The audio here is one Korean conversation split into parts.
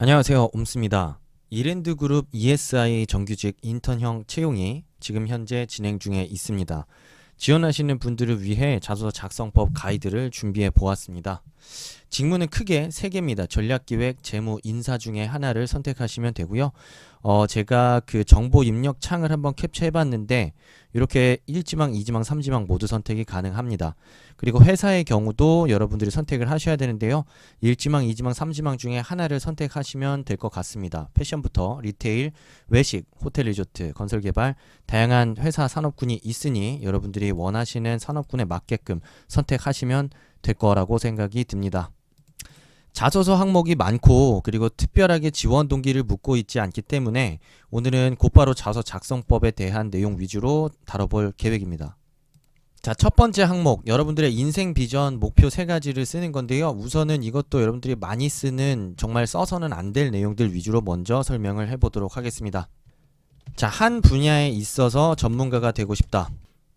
안녕하세요. 옴스입니다. 이랜드그룹 ESI 정규직 인턴형 채용이 지금 현재 진행 중에 있습니다. 지원하시는 분들을 위해 자소서 작성법 가이드를 준비해 보았습니다. 직무는 크게 3개입니다. 전략기획, 재무, 인사 중에 하나를 선택하시면 되고요. 제가 그 정보 입력 창을 한번 캡처해 봤는데 이렇게 1지망, 2지망, 3지망 모두 선택이 가능합니다. 그리고 회사의 경우도 여러분들이 선택을 하셔야 되는데요. 1지망, 2지망, 3지망 중에 하나를 선택하시면 될 것 같습니다. 패션부터 리테일, 외식, 호텔 리조트, 건설 개발, 다양한 회사 산업군이 있으니 여러분들이 원하시는 산업군에 맞게끔 선택하시면 될 거라고 생각이 듭니다. 자소서 항목이 많고 그리고 특별하게 지원 동기를 묻고 있지 않기 때문에 오늘은 곧바로 자소서 작성법에 대한 내용 위주로 다뤄볼 계획입니다. 자, 첫 번째 항목, 여러분들의 인생 비전, 목표 3가지를 쓰는 건데요. 우선은 이것도 여러분들이 많이 쓰는 정말 써서는 안 될 내용들 위주로 먼저 설명을 해보도록 하겠습니다. 자, 한 분야에 있어서 전문가가 되고 싶다.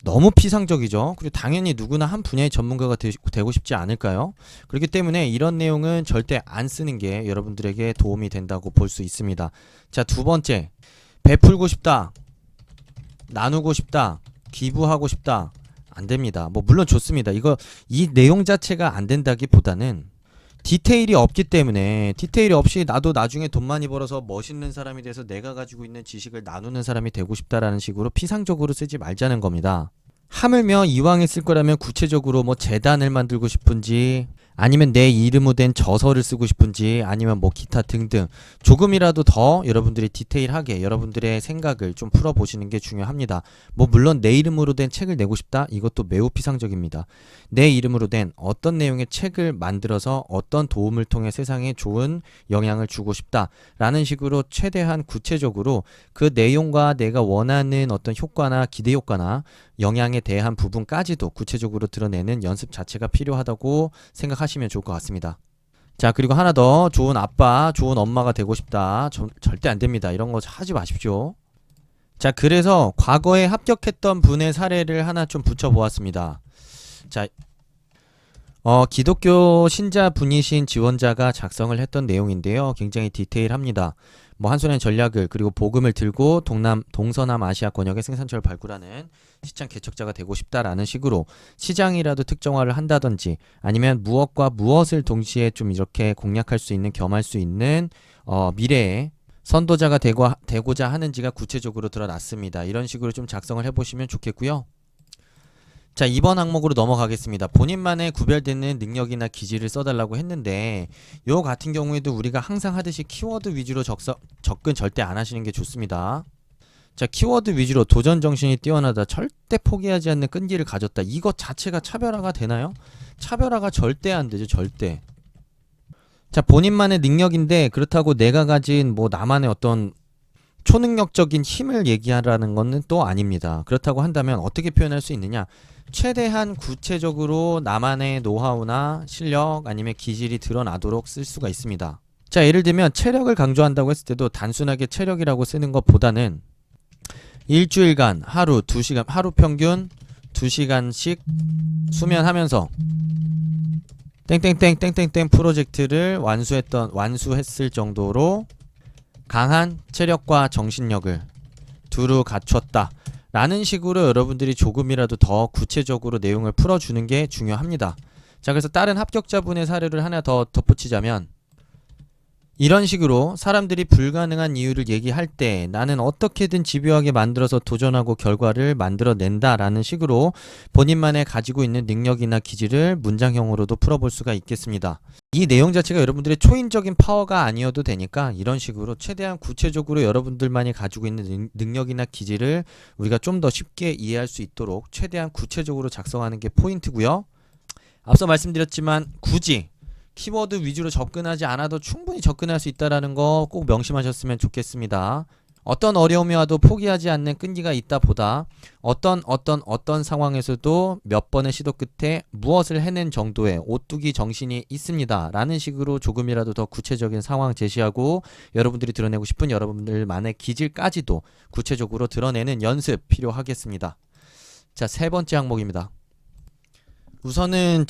너무 피상적이죠. 그리고 당연히 누구나 한 분야의 전문가가 되고 싶지 않을까요? 그렇기 때문에 이런 내용은 절대 안 쓰는 게 여러분들에게 도움이 된다고 볼 수 있습니다. 자, 두 번째, 베풀고 싶다, 나누고 싶다, 기부하고 싶다. 안 됩니다. 물론 좋습니다. 이 내용 자체가 안 된다기보다는 디테일이 없기 때문에, 디테일이 없이 나도 나중에 돈 많이 벌어서 멋있는 사람이 돼서 내가 가지고 있는 지식을 나누는 사람이 되고 싶다라는 식으로 피상적으로 쓰지 말자는 겁니다. 하물며 이왕에 쓸 거라면 구체적으로 재단을 만들고 싶은지, 아니면 내 이름으로 된 저서를 쓰고 싶은지, 아니면 기타 등등 조금이라도 더 여러분들이 디테일하게 여러분들의 생각을 좀 풀어보시는 게 중요합니다. 물론 내 이름으로 된 책을 내고 싶다? 이것도 매우 피상적입니다. 내 이름으로 된 어떤 내용의 책을 만들어서 어떤 도움을 통해 세상에 좋은 영향을 주고 싶다 라는 식으로 최대한 구체적으로 그 내용과 내가 원하는 어떤 효과나 기대 효과나 영향에 대한 부분까지도 구체적으로 드러내는 연습 자체가 필요하다고 생각하시면 좋을 것 같습니다. 자, 그리고 하나 더, 좋은 아빠, 좋은 엄마가 되고 싶다. 절대 안 됩니다. 이런 거 하지 마십시오. 자, 그래서 과거에 합격했던 분의 사례를 하나 좀 붙여보았습니다. 자, 기독교 신자분이신 지원자가 작성을 했던 내용인데요. 굉장히 디테일합니다. 한순환 전략을, 그리고 복음을 들고 동서남 아시아 권역의 생산처를 발굴하는 시장 개척자가 되고 싶다라는 식으로 시장이라도 특정화를 한다든지, 아니면 무엇과 무엇을 동시에 좀 이렇게 공략할 수 있는, 겸할 수 있는 미래의 선도자가 되고자 하는지가 구체적으로 드러났습니다. 이런 식으로 좀 작성을 해보시면 좋겠고요. 자, 2번 항목으로 넘어가겠습니다. 본인만의 구별되는 능력이나 기질을 써달라고 했는데, 요 같은 경우에도 우리가 항상 하듯이 키워드 위주로 접근 절대 안 하시는 게 좋습니다. 자, 키워드 위주로 도전 정신이 뛰어나다, 절대 포기하지 않는 끈기를 가졌다. 이것 자체가 차별화가 되나요? 차별화가 절대 안 되죠. 절대. 자, 본인만의 능력인데 그렇다고 내가 가진 나만의 어떤 초능력적인 힘을 얘기하라는 것은 또 아닙니다. 그렇다고 한다면 어떻게 표현할 수 있느냐? 최대한 구체적으로 나만의 노하우나 실력 아니면 기질이 드러나도록 쓸 수가 있습니다. 자, 예를 들면 체력을 강조한다고 했을 때도 단순하게 체력이라고 쓰는 것보다는 일주일간 하루 평균 2시간씩 수면하면서 땡땡땡 프로젝트를 완수했을 정도로 강한 체력과 정신력을 두루 갖췄다 라는 식으로 여러분들이 조금이라도 더 구체적으로 내용을 풀어주는 게 중요합니다. 자, 그래서 다른 합격자분의 사례를 하나 더 덧붙이자면, 이런 식으로 사람들이 불가능한 이유를 얘기할 때 나는 어떻게든 집요하게 만들어서 도전하고 결과를 만들어낸다 라는 식으로 본인만의 가지고 있는 능력이나 기질을 문장형으로도 풀어볼 수가 있겠습니다. 이 내용 자체가 여러분들의 초인적인 파워가 아니어도 되니까 이런 식으로 최대한 구체적으로 여러분들만이 가지고 있는 능력이나 기질을 우리가 좀 더 쉽게 이해할 수 있도록 최대한 구체적으로 작성하는 게 포인트고요. 앞서 말씀드렸지만 굳이 키워드 위주로 접근하지 않아도 충분히 접근할 수 있다는 거 꼭 명심하셨으면 좋겠습니다. 어떤 어려움이 와도 포기하지 않는 끈기가 있다 보다 어떤 상황에서도 몇 번의 시도 끝에 무엇을 해낸 정도의 오뚜기 정신이 있습니다 라는 식으로 조금이라도 더 구체적인 상황 제시하고 여러분들이 드러내고 싶은 여러분들만의 기질까지도 구체적으로 드러내는 연습 필요하겠습니다. 자, 3번째 항목입니다. 우선은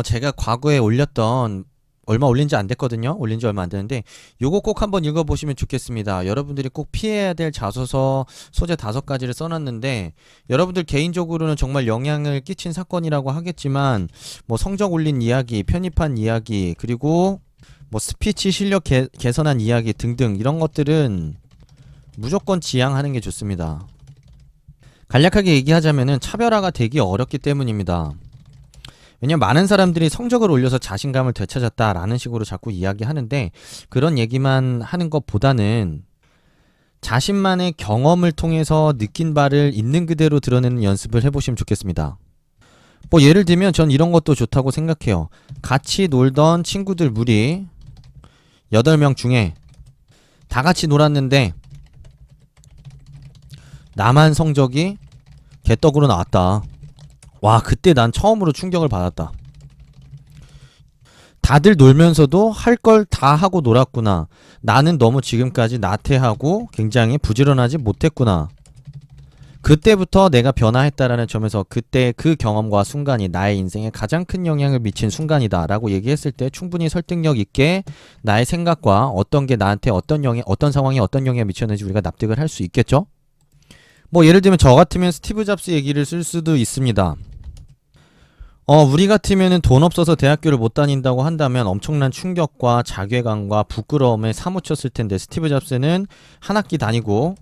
제가 과거에 올렸던 얼마 올린 지 안 됐거든요. 올린 지 얼마 안 되는데 요거 꼭 한번 읽어보시면 좋겠습니다. 여러분들이 꼭 피해야 될 자소서 소재 5가지를 써놨는데 여러분들 개인적으로는 정말 영향을 끼친 사건이라고 하겠지만 뭐 성적 올린 이야기, 편입한 이야기, 그리고 뭐 스피치 실력 개선한 이야기 등등 이런 것들은 무조건 지양하는 게 좋습니다. 간략하게 얘기하자면은 차별화가 되기 어렵기 때문입니다. 왜냐면 많은 사람들이 성적을 올려서 자신감을 되찾았다라는 식으로 자꾸 이야기하는데 그런 얘기만 하는 것보다는 자신만의 경험을 통해서 느낀 바를 있는 그대로 드러내는 연습을 해보시면 좋겠습니다. 뭐 예를 들면 전 이런 것도 좋다고 생각해요. 같이 놀던 친구들 무리 8명 중에 다 같이 놀았는데 나만 성적이 개떡으로 나왔다. 와, 그때 난 처음으로 충격을 받았다. 다들 놀면서도 할 걸 다 하고 놀았구나. 나는 너무 지금까지 나태하고 굉장히 부지런하지 못했구나. 그때부터 내가 변화했다라는 점에서 그때 그 경험과 순간이 나의 인생에 가장 큰 영향을 미친 순간이다 라고 얘기했을 때 충분히 설득력 있게 나의 생각과 어떤 게 나한테 어떤 상황에 어떤 영향을 미쳤는지 우리가 납득을 할 수 있겠죠? 뭐 예를 들면 저 같으면 스티브 잡스 얘기를 쓸 수도 있습니다. 우리 같으면은 돈 없어서 대학교를 못 다닌다고 한다면 엄청난 충격과 자괴감과 부끄러움에 사무쳤을 텐데 스티브 잡스는 한 학기 다니고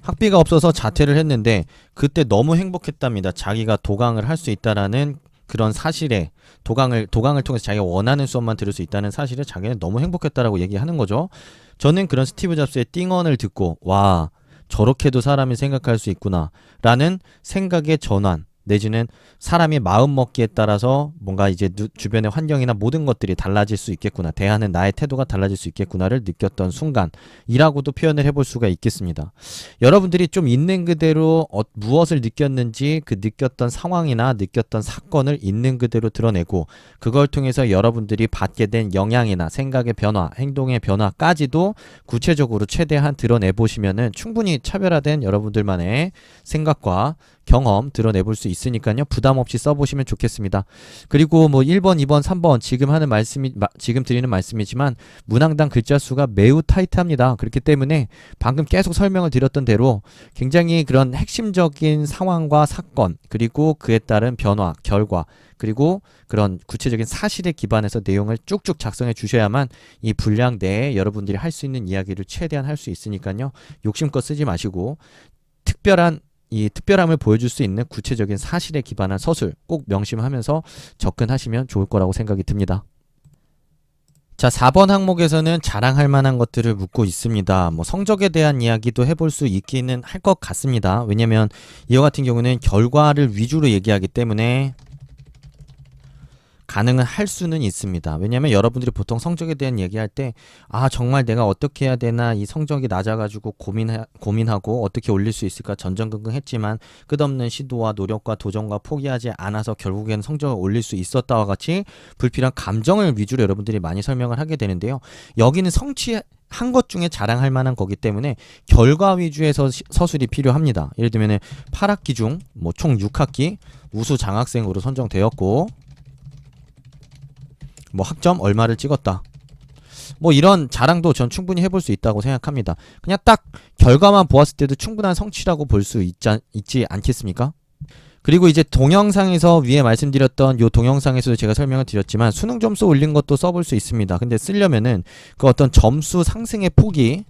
학비가 없어서 자퇴를 했는데 그때 너무 행복했답니다. 자기가 도강을 할 수 있다라는 그런 사실에 도강을 통해서 자기가 원하는 수업만 들을 수 있다는 사실에 자기는 너무 행복했다라고 얘기하는 거죠. 저는 그런 스티브 잡스의 띵언을 듣고 와, 저렇게도 사람이 생각할 수 있구나 라는 생각의 전환 내지는 사람이 마음먹기에 따라서 뭔가 이제 주변의 환경이나 모든 것들이 달라질 수 있겠구나, 대하는 나의 태도가 달라질 수 있겠구나를 느꼈던 순간이라고도 표현을 해볼 수가 있겠습니다. 여러분들이 좀 있는 그대로 무엇을 느꼈는지 그 느꼈던 상황이나 느꼈던 사건을 있는 그대로 드러내고 그걸 통해서 여러분들이 받게 된 영향이나 생각의 변화, 행동의 변화까지도 구체적으로 최대한 드러내보시면은 충분히 차별화된 여러분들만의 생각과 경험 드러내볼 수 있으니까요. 부담 없이 써보시면 좋겠습니다. 그리고 뭐 1번, 2번, 3번 지금 드리는 말씀이지만 문항당 글자 수가 매우 타이트합니다. 그렇기 때문에 방금 계속 설명을 드렸던 대로 굉장히 그런 핵심적인 상황과 사건 그리고 그에 따른 변화, 결과 그리고 그런 구체적인 사실에 기반해서 내용을 쭉쭉 작성해 주셔야만 이 분량 내에 여러분들이 할 수 있는 이야기를 최대한 할 수 있으니까요. 욕심껏 쓰지 마시고 특별함을 보여줄 수 있는 구체적인 사실에 기반한 서술 꼭 명심하면서 접근하시면 좋을 거라고 생각이 듭니다. 자, 4번 항목에서는 자랑할 만한 것들을 묻고 있습니다. 뭐 성적에 대한 이야기도 해볼 수 있기는 할 것 같습니다. 왜냐면 이와 같은 경우는 결과를 위주로 얘기하기 때문에 가능은 할 수는 있습니다. 왜냐면 여러분들이 보통 성적에 대한 얘기할 때 정말 내가 어떻게 해야 되나, 이 성적이 낮아가지고 고민하고 어떻게 올릴 수 있을까 전전긍긍했지만 끝없는 시도와 노력과 도전과 포기하지 않아서 결국에는 성적을 올릴 수 있었다와 같이 불필요한 감정을 위주로 여러분들이 많이 설명을 하게 되는데요. 여기는 성취한 것 중에 자랑할 만한 거기 때문에 결과 위주의 서술이 필요합니다. 예를 들면 8학기 중 총 6학기 우수 장학생으로 선정되었고 뭐 학점 얼마를 찍었다. 뭐 이런 자랑도 전 충분히 해볼 수 있다고 생각합니다. 그냥 딱 결과만 보았을 때도 충분한 성취라고 볼 수 있지 않겠습니까? 그리고 이제 동영상에서 위에 말씀드렸던 요 동영상에서도 제가 설명을 드렸지만 수능 점수 올린 것도 써볼 수 있습니다. 근데 쓰려면은 그 어떤 점수 상승의 폭이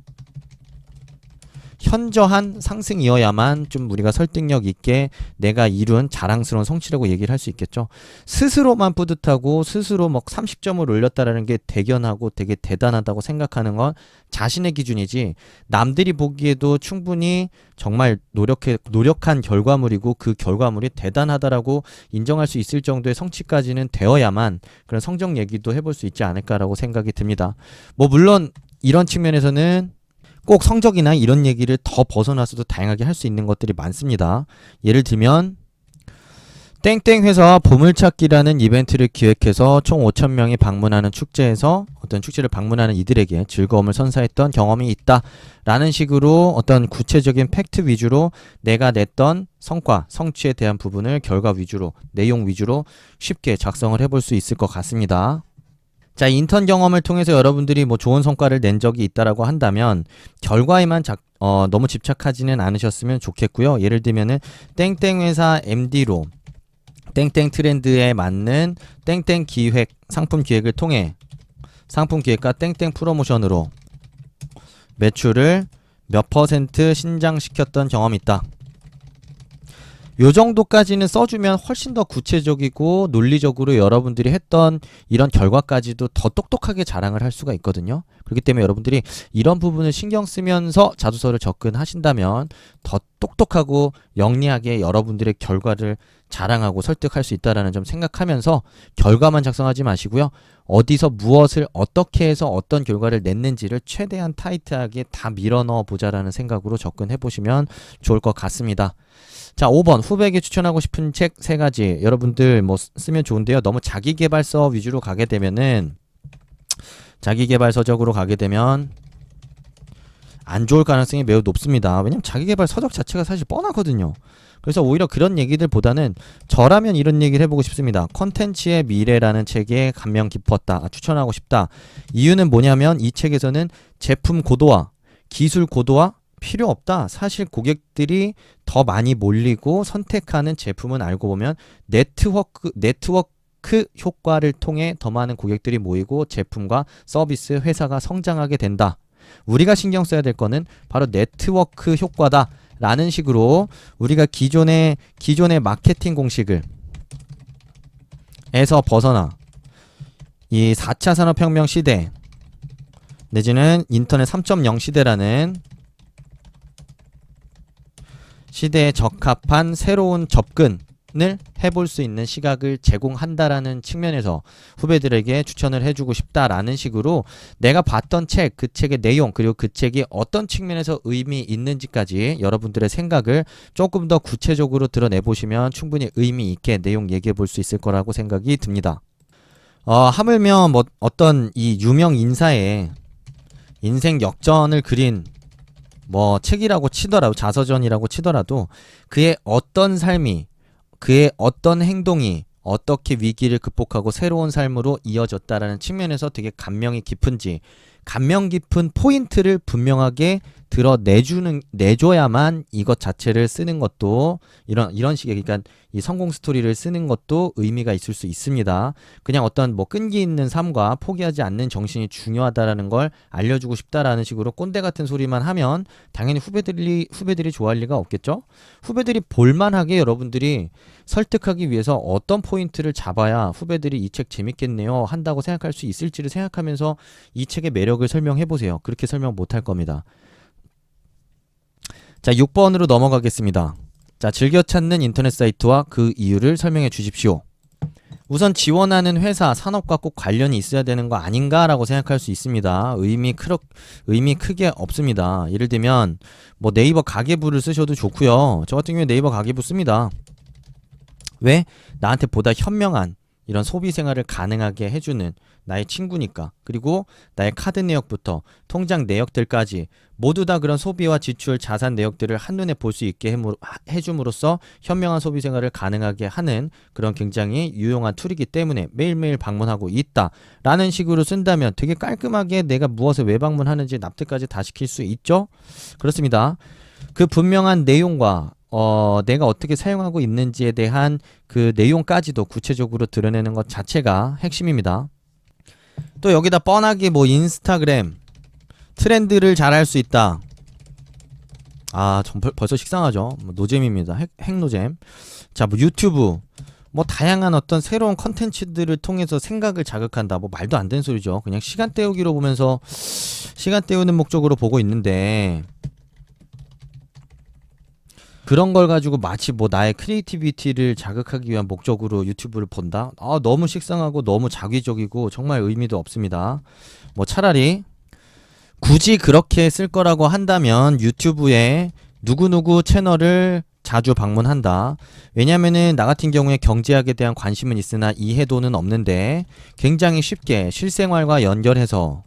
현저한 상승이어야만 좀 우리가 설득력 있게 내가 이룬 자랑스러운 성취라고 얘기를 할 수 있겠죠. 스스로만 뿌듯하고 스스로 막 30점을 올렸다라는 게 대견하고 되게 대단하다고 생각하는 건 자신의 기준이지 남들이 보기에도 충분히 정말 노력한 결과물이고 그 결과물이 대단하다라고 인정할 수 있을 정도의 성취까지는 되어야만 그런 성적 얘기도 해볼 수 있지 않을까라고 생각이 듭니다. 뭐 물론 이런 측면에서는 꼭 성적이나 이런 얘기를 더 벗어나서도 다양하게 할 수 있는 것들이 많습니다. 예를 들면 땡땡 회사와 보물찾기라는 이벤트를 기획해서 총 5,000명이 방문하는 축제에서 어떤 축제를 방문하는 이들에게 즐거움을 선사했던 경험이 있다 라는 식으로 어떤 구체적인 팩트 위주로 내가 냈던 성과, 성취에 대한 부분을 결과 위주로, 내용 위주로 쉽게 작성을 해볼 수 있을 것 같습니다. 자, 인턴 경험을 통해서 여러분들이 뭐 좋은 성과를 낸 적이 있다라고 한다면 결과에만 너무 집착하지는 않으셨으면 좋겠고요. 예를 들면은 땡땡 회사 MD로 땡땡 트렌드에 맞는 땡땡 기획, 상품 기획을 통해 상품 기획과 땡땡 프로모션으로 매출을 몇 퍼센트 신장시켰던 경험이 있다. 요 정도까지는 써주면 훨씬 더 구체적이고 논리적으로 여러분들이 했던 이런 결과까지도 더 똑똑하게 자랑을 할 수가 있거든요. 그렇기 때문에 여러분들이 이런 부분을 신경 쓰면서 자소서를 접근하신다면 더 똑똑하고 영리하게 여러분들의 결과를 자랑하고 설득할 수 있다는 점 생각하면서 결과만 작성하지 마시고요. 어디서 무엇을 어떻게 해서 어떤 결과를 냈는지를 최대한 타이트하게 다 밀어넣어 보자라는 생각으로 접근해 보시면 좋을 것 같습니다. 자, 5번 후배에게 추천하고 싶은 책 3가지 여러분들 뭐 쓰면 좋은데요. 너무 자기계발서 위주로 가게 되면은 자기계발서적으로 가게 되면 안 좋을 가능성이 매우 높습니다. 왜냐면 자기계발 서적 자체가 사실 뻔하거든요. 그래서 오히려 그런 얘기들보다는 저라면 이런 얘기를 해보고 싶습니다. 컨텐츠의 미래라는 책에 감명 깊었다. 추천하고 싶다. 이유는 뭐냐면 이 책에서는 제품 고도화, 기술 고도화 필요 없다. 사실 고객들이 더 많이 몰리고 선택하는 제품은 알고 보면 네트워크 효과를 통해 더 많은 고객들이 모이고 제품과 서비스 회사가 성장하게 된다. 우리가 신경 써야 될 거는 바로 네트워크 효과다 라는 식으로 우리가 기존의 마케팅 공식을 에서 벗어나 이 4차 산업혁명 시대 내지는 인터넷 3.0 시대라는 시대에 적합한 새로운 접근을 해볼 수 있는 시각을 제공한다라는 측면에서 후배들에게 추천을 해주고 싶다라는 식으로 내가 봤던 책, 그 책의 내용 그리고 그 책이 어떤 측면에서 의미 있는지까지 여러분들의 생각을 조금 더 구체적으로 드러내보시면 충분히 의미 있게 내용 얘기해 볼 수 있을 거라고 생각이 듭니다. 하물며 뭐 어떤 이 유명 인사의 인생 역전을 그린 뭐 책이라고 치더라도 자서전이라고 치더라도 그의 어떤 삶이 그의 어떤 행동이 어떻게 위기를 극복하고 새로운 삶으로 이어졌다라는 측면에서 되게 감명이 깊은지 감명 깊은 포인트를 분명하게 내줘야만 이것 자체를 쓰는 것도 이런 식의 그러니까 이 성공 스토리를 쓰는 것도 의미가 있을 수 있습니다. 그냥 어떤 뭐 끈기 있는 삶과 포기하지 않는 정신이 중요하다라는 걸 알려주고 싶다라는 식으로 꼰대 같은 소리만 하면 당연히 후배들이 좋아할 리가 없겠죠. 후배들이 볼만하게 여러분들이 설득하기 위해서 어떤 포인트를 잡아야 후배들이 이 책 재밌겠네요 한다고 생각할 수 있을지를 생각하면서 이 책의 매력을 설명해 보세요. 그렇게 설명 못할 겁니다. 자, 6번으로 넘어가겠습니다. 자, 즐겨 찾는 인터넷 사이트와 그 이유를 설명해 주십시오. 우선 지원하는 회사, 산업과 꼭 관련이 있어야 되는 거 아닌가라고 생각할 수 있습니다. 의미 크게 없습니다. 예를 들면 뭐 네이버 가계부를 쓰셔도 좋고요. 저 같은 경우에 네이버 가계부 씁니다. 왜? 나한테 보다 현명한 이런 소비 생활을 가능하게 해주는 나의 친구니까. 그리고 나의 카드 내역부터 통장 내역들까지 모두 다 그런 소비와 지출, 자산 내역들을 한눈에 볼 수 있게 해줌으로써 현명한 소비 생활을 가능하게 하는 그런 굉장히 유용한 툴이기 때문에 매일매일 방문하고 있다 라는 식으로 쓴다면 되게 깔끔하게 내가 무엇을 왜 방문하는지 납득까지 다 시킬 수 있죠. 그렇습니다. 그 분명한 내용과 내가 어떻게 사용하고 있는지에 대한 그 내용까지도 구체적으로 드러내는 것 자체가 핵심입니다. 또 여기다 뻔하게 뭐 인스타그램 트렌드를 잘 알 수 있다. 벌써 식상하죠. 뭐 노잼입니다. 핵노잼. 자, 뭐 유튜브 뭐 다양한 어떤 새로운 컨텐츠들을 통해서 생각을 자극한다. 뭐 말도 안 되는 소리죠. 그냥 시간 때우기로 보면서 시간 때우는 목적으로 보고 있는데 그런 걸 가지고 마치 뭐 나의 크리에이티비티를 자극하기 위한 목적으로 유튜브를 본다? 너무 식상하고 너무 자기적이고 정말 의미도 없습니다. 뭐 차라리 굳이 그렇게 쓸 거라고 한다면 유튜브에 누구누구 채널을 자주 방문한다. 왜냐면은 나 같은 경우에 경제학에 대한 관심은 있으나 이해도는 없는데 굉장히 쉽게 실생활과 연결해서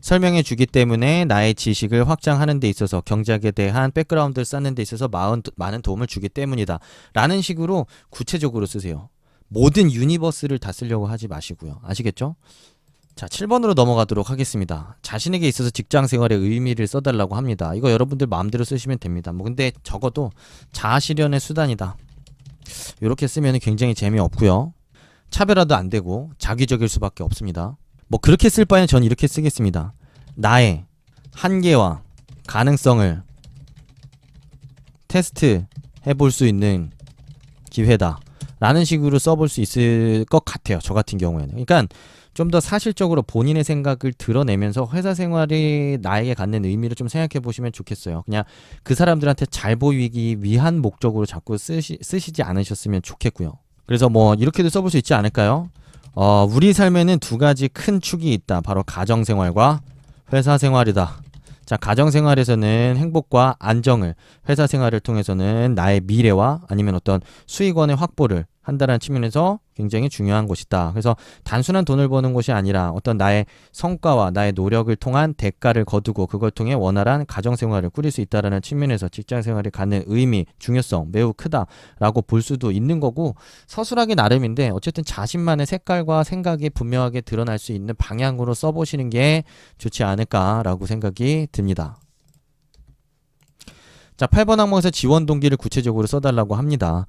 설명해 주기 때문에 나의 지식을 확장하는 데 있어서 경제학에 대한 백그라운드를 쌓는 데 있어서 많은 도움을 주기 때문이다 라는 식으로 구체적으로 쓰세요. 모든 유니버스를 다 쓰려고 하지 마시고요. 아시겠죠? 자, 7번으로 넘어가도록 하겠습니다. 자신에게 있어서 직장 생활의 의미를 써달라고 합니다. 이거 여러분들 마음대로 쓰시면 됩니다. 뭐 근데 적어도 자아 실현의 수단이다. 이렇게 쓰면 굉장히 재미없고요. 차별화도 안 되고 자기적일 수밖에 없습니다. 뭐 그렇게 쓸 바에는 전 이렇게 쓰겠습니다. 나의 한계와 가능성을 테스트 해볼 수 있는 기회다 라는 식으로 써볼 수 있을 것 같아요. 저 같은 경우에는. 그러니까 좀 더 사실적으로 본인의 생각을 드러내면서 회사 생활이 나에게 갖는 의미를 좀 생각해 보시면 좋겠어요. 그냥 그 사람들한테 잘 보이기 위한 목적으로 자꾸 쓰시지 않으셨으면 좋겠고요. 그래서 뭐 이렇게도 써볼 수 있지 않을까요? 우리 삶에는 두 가지 큰 축이 있다. 바로 가정생활과 회사생활이다. 자, 가정생활에서는 행복과 안정을, 회사생활을 통해서는 나의 미래와 아니면 어떤 수익원의 확보를 한다는 측면에서 굉장히 중요한 것이다. 그래서 단순한 돈을 버는 것이 아니라 어떤 나의 성과와 나의 노력을 통한 대가를 거두고 그걸 통해 원활한 가정생활을 꾸릴 수 있다는 측면에서 직장생활이 갖는 의미, 중요성 매우 크다라고 볼 수도 있는 거고, 서술하기 나름인데 어쨌든 자신만의 색깔과 생각이 분명하게 드러날 수 있는 방향으로 써보시는 게 좋지 않을까라고 생각이 듭니다. 자, 8번 항목에서 지원 동기를 구체적으로 써달라고 합니다.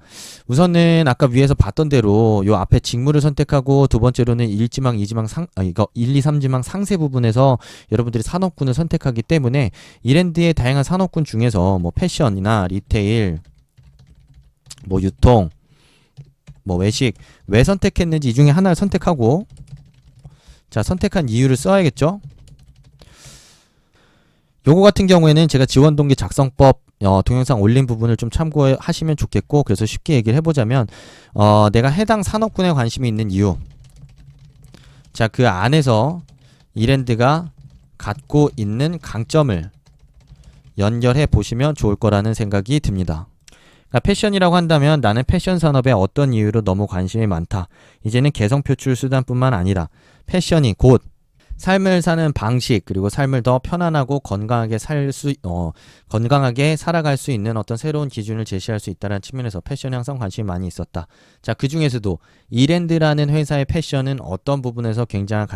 우선은 아까 위에서 봤던 대로 요 앞에 직무를 선택하고 두 번째로는 1지망, 2지망 이거 1, 2, 3지망 상세 부분에서 여러분들이 산업군을 선택하기 때문에 이랜드의 다양한 산업군 중에서 뭐 패션이나 리테일, 뭐 유통, 뭐 외식, 왜 선택했는지 이 중에 하나를 선택하고, 자, 선택한 이유를 써야겠죠? 요거 같은 경우에는 제가 지원 동기 작성법 동영상 올린 부분을 좀 참고하시면 좋겠고, 그래서 쉽게 얘기를 해보자면 내가 해당 산업군에 관심이 있는 이유, 자, 그 안에서 이랜드가 갖고 있는 강점을 연결해 보시면 좋을 거라는 생각이 듭니다. 그러니까 패션이라고 한다면 나는 패션 산업에 어떤 이유로 너무 관심이 많다. 이제는 개성 표출 수단뿐만 아니라 패션이 곧 삶을 사는 방식, 그리고 삶을 더 편안하고 건강하게 건강하게 살아갈 수 있는 어떤 새로운 기준을 제시할 수 있다는 측면에서 패션에 항상 관심이 많이 있었다. 자, 그 중에서도 이랜드라는 회사의 패션은 어떤 부분에서 굉장한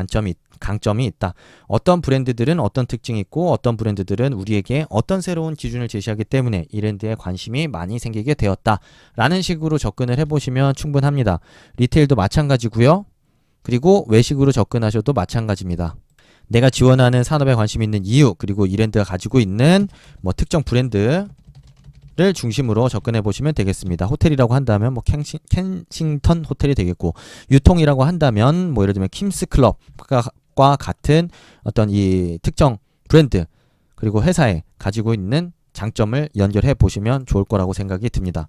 강점이 있다. 어떤 브랜드들은 어떤 특징이 있고 어떤 브랜드들은 우리에게 어떤 새로운 기준을 제시하기 때문에 이랜드에 관심이 많이 생기게 되었다. 라는 식으로 접근을 해보시면 충분합니다. 리테일도 마찬가지고요. 그리고 외식으로 접근하셔도 마찬가지입니다. 내가 지원하는 산업에 관심 있는 이유, 그리고 이랜드가 가지고 있는 뭐 특정 브랜드를 중심으로 접근해 보시면 되겠습니다. 호텔이라고 한다면 뭐 켄싱턴 호텔이 되겠고, 유통이라고 한다면 뭐 예를 들면 킴스 클럽과 같은 어떤 이 특정 브랜드, 그리고 회사에 가지고 있는 장점을 연결해 보시면 좋을 거라고 생각이 듭니다.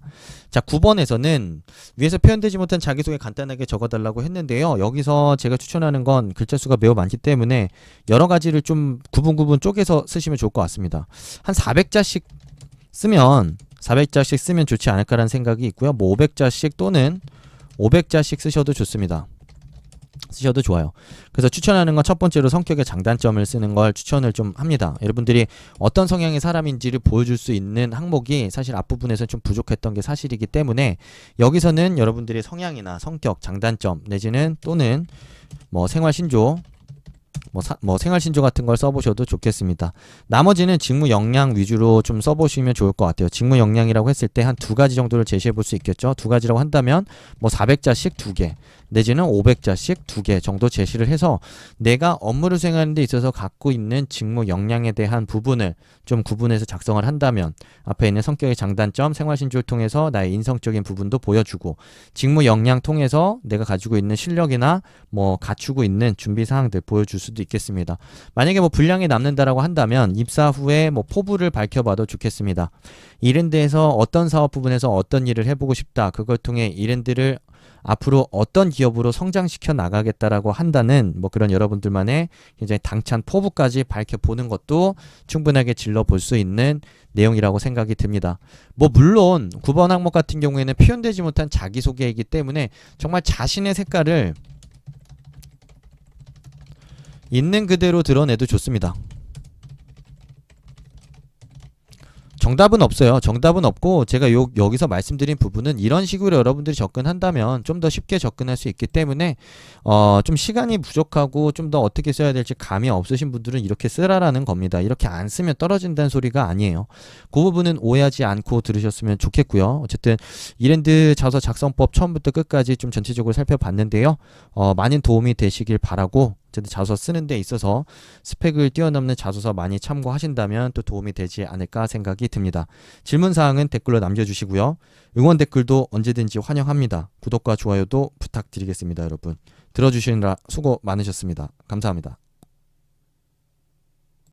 자, 9번에서는 위에서 표현되지 못한 자기소개 간단하게 적어달라고 했는데요. 여기서 제가 추천하는 건 글자 수가 매우 많기 때문에 여러 가지를 좀 구분 쪼개서 쓰시면 좋을 것 같습니다. 한 400자씩 쓰면 좋지 않을까라는 생각이 있고요. 뭐 500자씩 또는 500자씩 쓰셔도 좋습니다. 쓰셔도 좋아요. 그래서 추천하는 건 첫 번째로 성격의 장단점을 쓰는 걸 추천을 좀 합니다. 여러분들이 어떤 성향의 사람인지를 보여줄 수 있는 항목이 사실 앞부분에서 좀 부족했던 게 사실이기 때문에 여기서는 여러분들의 성향이나 성격, 장단점 내지는 또는 뭐 생활신조, 생활신조 같은 걸 써보셔도 좋겠습니다. 나머지는 직무 역량 위주로 좀 써보시면 좋을 것 같아요. 직무 역량이라고 했을 때 한 두 가지 정도를 제시해 볼 수 있겠죠. 두 가지라고 한다면 뭐 400자씩 2개 내지는 500자씩 2개 정도 제시를 해서 내가 업무를 수행하는 데 있어서 갖고 있는 직무 역량에 대한 부분을 좀 구분해서 작성을 한다면 앞에 있는 성격의 장단점, 생활신조를 통해서 나의 인성적인 부분도 보여주고, 직무 역량 통해서 내가 가지고 있는 실력이나 뭐 갖추고 있는 준비 사항들 보여줄 수도 있겠습니다. 만약에 뭐 분량이 남는다라고 한다면 입사 후에 뭐 포부를 밝혀봐도 좋겠습니다. 이랜드에서 어떤 사업 부분에서 어떤 일을 해보고 싶다. 그걸 통해 이랜드를 앞으로 어떤 기업으로 성장시켜 나가겠다라고 한다는 뭐 그런 여러분들만의 굉장히 당찬 포부까지 밝혀보는 것도 충분하게 질러볼 수 있는 내용이라고 생각이 듭니다. 뭐 물론 9번 항목 같은 경우에는 표현되지 못한 자기소개이기 때문에 정말 자신의 색깔을 있는 그대로 드러내도 좋습니다. 정답은 없어요. 정답은 없고 제가 여기서 말씀드린 부분은 이런 식으로 여러분들이 접근한다면 좀 더 쉽게 접근할 수 있기 때문에 좀 시간이 부족하고 좀 더 어떻게 써야 될지 감이 없으신 분들은 이렇게 쓰라라는 겁니다. 이렇게 안 쓰면 떨어진다는 소리가 아니에요. 그 부분은 오해하지 않고 들으셨으면 좋겠고요. 어쨌든 이랜드 자소서 작성법 처음부터 끝까지 좀 전체적으로 살펴봤는데요. 많은 도움이 되시길 바라고 어쨌든 자소서 쓰는 데 있어서 스펙을 뛰어넘는 자소서 많이 참고하신다면 또 도움이 되지 않을까 생각이 듭니다. 질문사항은 댓글로 남겨주시고요. 응원 댓글도 언제든지 환영합니다. 구독과 좋아요도 부탁드리겠습니다, 여러분. 들어주시느라 수고 많으셨습니다. 감사합니다.